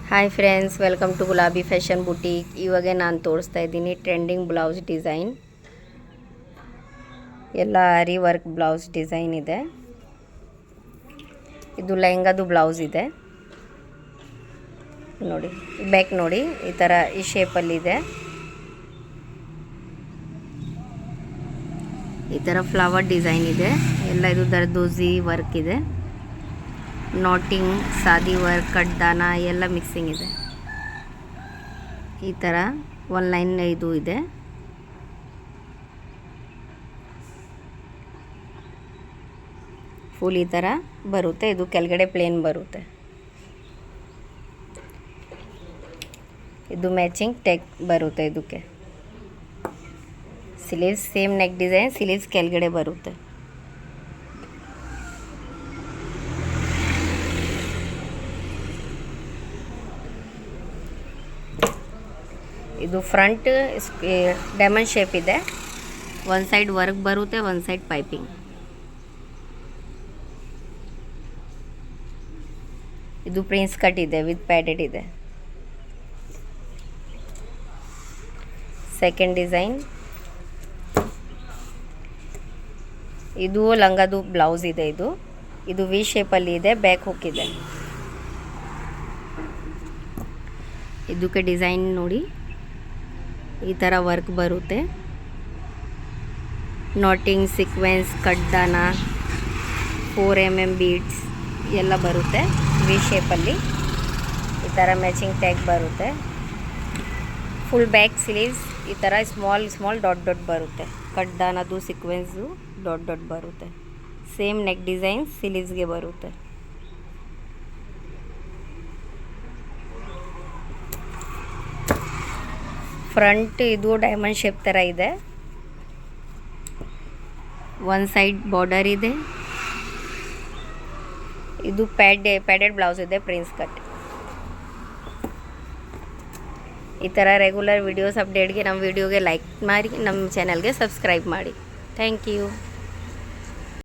Hi friends, welcome to ಗುಲಾಬಿ fashion boutique. ಇವಾಗ ನಾನು ತೋರಿಸ್ತಾ ಇದ್ದೀನಿ ಟ್ರೆಂಡಿಂಗ್ ಬ್ಲೌಸ್ ಡಿಸೈನ್. ಎಲ್ಲ ಆರಿ ವರ್ಕ್ ಬ್ಲೌಸ್ ಡಿಸೈನ್ ಇದೆ. ಇದು ಲೆಹಂಗಾದು ಬ್ಲೌಸ್ ಇದೆ ನೋಡಿ. ಬ್ಯಾಕ್ ನೋಡಿ, ಈ ಥರ ಈ ಶೇಪಲ್ಲಿದೆ. ಈ ಥರ ಫ್ಲವರ್ ಡಿಸೈನ್ ಇದೆ. ಎಲ್ಲ ಇದು ದರ್ದೋಜಿ ವರ್ಕ್ ಇದೆ. ನಾಟಿಂಗ್, ಸಾದಿ ವರ್ಕ್, ಕಡ್ದಾನ ಎಲ್ಲ ಮಿಕ್ಸಿಂಗ್ ಇದೆ. ಈ ಥರ ಒಂದು ಲೈನ್ ಇದು ಇದೆ. ಫುಲ್ ಈ ಥರ ಬರುತ್ತೆ. ಇದು ಕೆಳಗಡೆ ಪ್ಲೇನ್ ಬರುತ್ತೆ. ಇದು ಮ್ಯಾಚಿಂಗ್ ಟೆಕ್ ಬರುತ್ತೆ. ಇದಕ್ಕೆ sleeves same neck design, sleeves ಕೆಳಗಡೆ ಬರುತ್ತೆ. ಇದು ಫ್ರಂಟ್ ಡೈಮಂಡ್ ಶೇಪ್ ಇದೆ. ಒಂದು ಸೈಡ್ ವರ್ಕ್ ಬರುತ್ತೆ, ಒಂದು ಸೈಡ್ ಪೈಪಿಂಗ್. ಇದು ಪ್ರಿನ್ಸ್ ಕಟ್ ಇದೆ, ವಿತ್ ಪ್ಯಾಡೆಡ್ ಇದೆ. ಸೆಕೆಂಡ್ ಡಿಸೈನ್, ಇದು ಲಂಗದು ಬ್ಲೌಸ್ ಇದೆ. ಇದು ವಿ ಶೇಪಲ್ಲಿ ಇದೆ, ಬ್ಯಾಕ್ ಹುಕ್ ಇದೆ. ಇದಕ್ಕೆ ಡಿಸೈನ್ ನೋಡಿ, ಈ ಥರ ವರ್ಕ್ ಬರುತ್ತೆ. ನಾಟಿಂಗ್, ಸೀಕ್ವೆನ್ಸ್, ಕಡ್ದಾನ, 4mm ಬೀಡ್ಸ್ ಎಲ್ಲ ಬರುತ್ತೆ. ವಿ ಶೇಪಲ್ಲಿ ಈ ಥರ ಮ್ಯಾಚಿಂಗ್ ಟ್ಯಾಗ್ ಬರುತ್ತೆ. ಫುಲ್ ಬ್ಯಾಕ್ ಸ್ಲೀವ್ಸ್ ಈ ಥರ ಸ್ಮಾಲ್ ಡಾಟ್ ಬರುತ್ತೆ. ಕಡ್ದಾನದು ಸೀಕ್ವೆನ್ಸು ಡಾಟ್ ಬರುತ್ತೆ. ಸೇಮ್ ನೆಕ್ ಡಿಸೈನ್ ಸ್ಲೀವ್ಸ್ಗೆ ಬರುತ್ತೆ. ಫ್ರಂಟ್ ಇದು ಡೈಮಂಡ್ ಶೇಪ್ ಥರ ಇದೆ. ಒಂದು ಸೈಡ್ ಬಾರ್ಡರ್ ಇದೆ. ಇದು ಪ್ಯಾಡೆಡ್ ಬ್ಲೌಸ್ ಇದೆ, ಪ್ರಿನ್ಸ್ ಕಟ್. ಈ ಥರ ರೆಗ್ಯುಲರ್ ವಿಡಿಯೋಸ್ ಅಪ್ಡೇಟ್ಗೆ ನಮ್ಮ ವಿಡಿಯೋಗೆ ಲೈಕ್ ಮಾಡಿ, ನಮ್ಮ ಚಾನಲ್ಗೆ ಸಬ್ಸ್ಕ್ರೈಬ್ ಮಾಡಿ. Thank you.